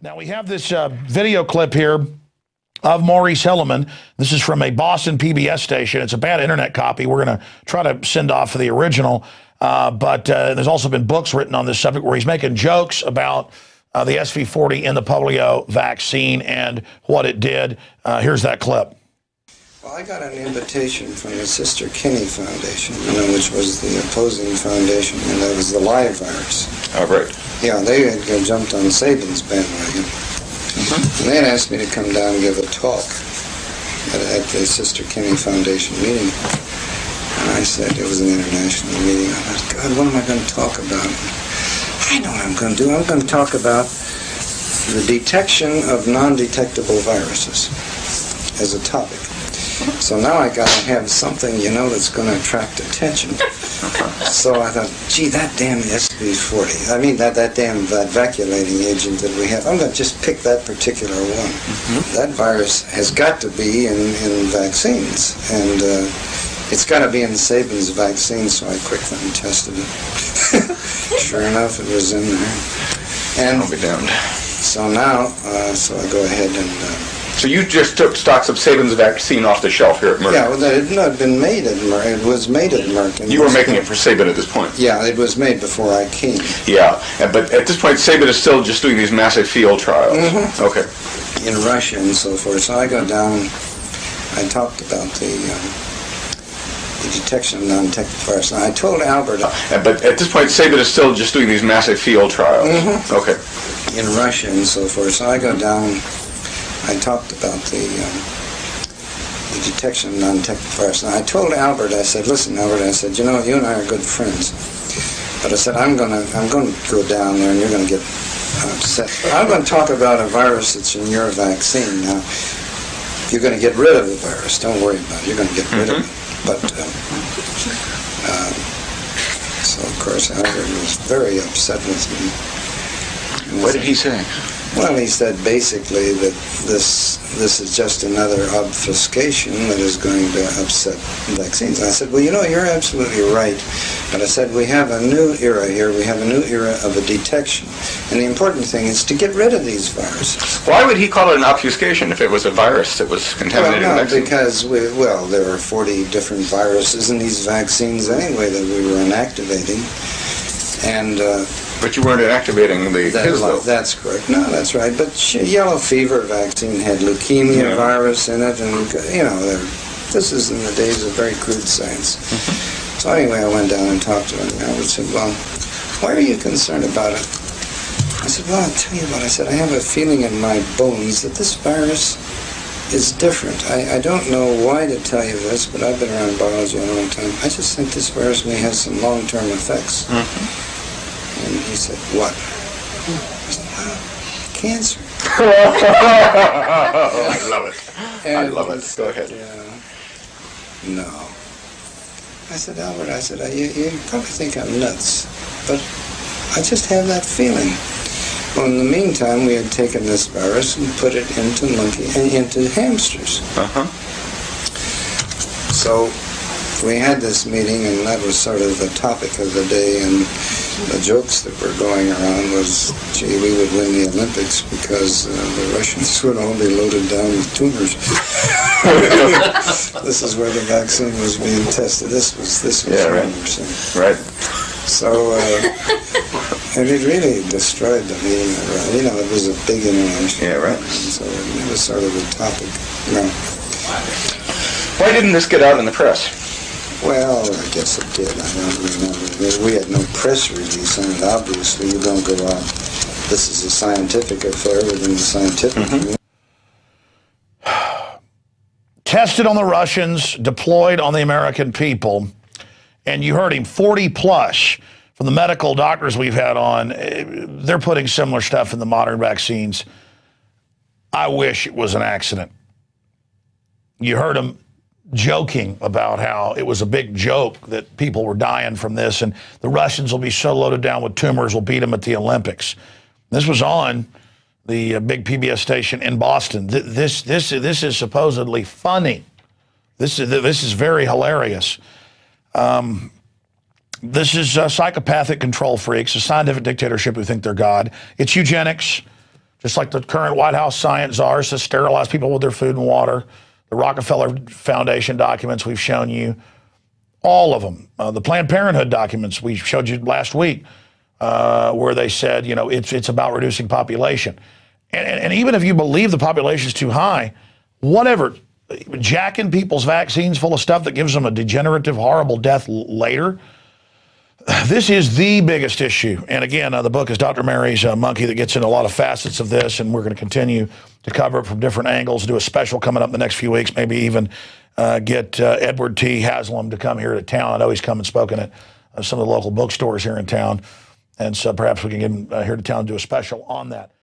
Now, we have this video clip here of Maurice Hilleman. This is from a Boston PBS station. It's a bad internet copy. We're going to try to send off for the original. But there's also been books written on this subject where he's making jokes about the SV40 in the polio vaccine and what it did. Here's that clip. Well, I got an invitation from the Sister Kinney Foundation, which was the opposing foundation, and that was the live virus. Oh, right. Yeah, they had jumped on Sabin's bandwagon. And they had asked me to come down and give a talk at the Sister Kinney Foundation meeting. And I said, it was an international meeting. I thought, God, what am I going to talk about? I know what I'm going to do. I'm going to talk about the detection of non-detectable viruses as a topic. So now I got to have something, that's going to attract attention. So I thought, gee, that damn SV40, that vacuolating agent that we have, I'm going to just pick that particular one. That virus has got to be in vaccines, and it's got to be in Sabin's vaccine, so I quickly tested it. Sure enough, it was in there. And I'll be damned. So now, so I go ahead and... So you just took stocks of Sabin's vaccine off the shelf here at Merck? Yeah, well, it had been made at Merck. It was made at Merck. You were making it for Sabin at this point? Yeah, it was made before I came. Yeah, but at this point, Sabin is still just doing these massive field trials. Okay. In Russia and so forth. So I go down, I talked about the detection of non-detectable virus. And I told Albert... but at this point, Sabin is still just doing these massive field trials. Okay. In Russia and so forth. So I go down... I talked about the detection of non-detectable virus. And I told Albert, I said, listen, Albert, I said, you and I are good friends. But I said, I'm going to go down there and you're going to get upset. But I'm going to talk about a virus that's in your vaccine. Now, you're going to get rid of the virus. Don't worry about it. You're going to get rid of it. But, so of course, Albert was very upset with me. What did he say? Well, he said basically that this is just another obfuscation that is going to upset vaccines. And I said, well, you're absolutely right. But I said, we have a new era here. We have a new era of a detection. And the important thing is to get rid of these viruses. Why would he call it an obfuscation if it was a virus that was contaminating the vaccine? Because, there are 40 different viruses in these vaccines anyway that we were inactivating. And... But you weren't inactivating his, though. That's correct. No, that's right. But yellow fever vaccine had leukemia virus in it, and this is in the days of very crude science. So anyway, I went down and talked to him, and Albert said, well, why are you concerned about it? I said, well, I'll tell you what. I said, I have a feeling in my bones that this virus is different. I don't know why to tell you this, but I've been around biology a long time. I just think this virus may have some long-term effects. And he said, what? I said, well, cancer. I love it. I love it. Go ahead. No. I said, Albert, you probably think I'm nuts, but I just have that feeling. Well, in the meantime, we had taken this virus and put it into hamsters. So we had this meeting, and that was sort of the topic of the day, and the jokes that were going around was, gee, we would win the Olympics because the Russians would all be loaded down with tumors. This is where the vaccine was being tested. This was right. So, and it really destroyed the meeting. It was a big international. Yeah, right. So it was sort of a topic. Why didn't this get out in the press? Well, I guess it did. I don't remember. We had no press release on it. Obviously, you don't go out. This is a scientific affair within the scientific community. Tested on the Russians, deployed on the American people. And you heard him, 40 plus from the medical doctors we've had on. They're putting similar stuff in the modern vaccines. I wish it was an accident. You heard him joking about how it was a big joke that people were dying from this, and the Russians will be so loaded down with tumors, we'll beat them at the Olympics. This was on the big PBS station in Boston. This is supposedly funny. This is very hilarious. This is psychopathic control freaks, a scientific dictatorship who think they're God. It's eugenics. just like the current White House science czars to sterilize people with their food and water. The Rockefeller Foundation documents we've shown you, all of them. The Planned Parenthood documents we showed you last week, where they said, it's about reducing population. And even if you believe the population is too high, whatever, jacking people's vaccines full of stuff that gives them a degenerative, horrible death later, this is the biggest issue. And again, the book is Dr. Mary's Monkey that gets into a lot of facets of this, and we're going to continue to cover it from different angles, do a special coming up in the next few weeks, maybe even get Edward T. Haslam to come here to town. I know he's come and spoken at some of the local bookstores here in town, and so perhaps we can get him here to town and do a special on that.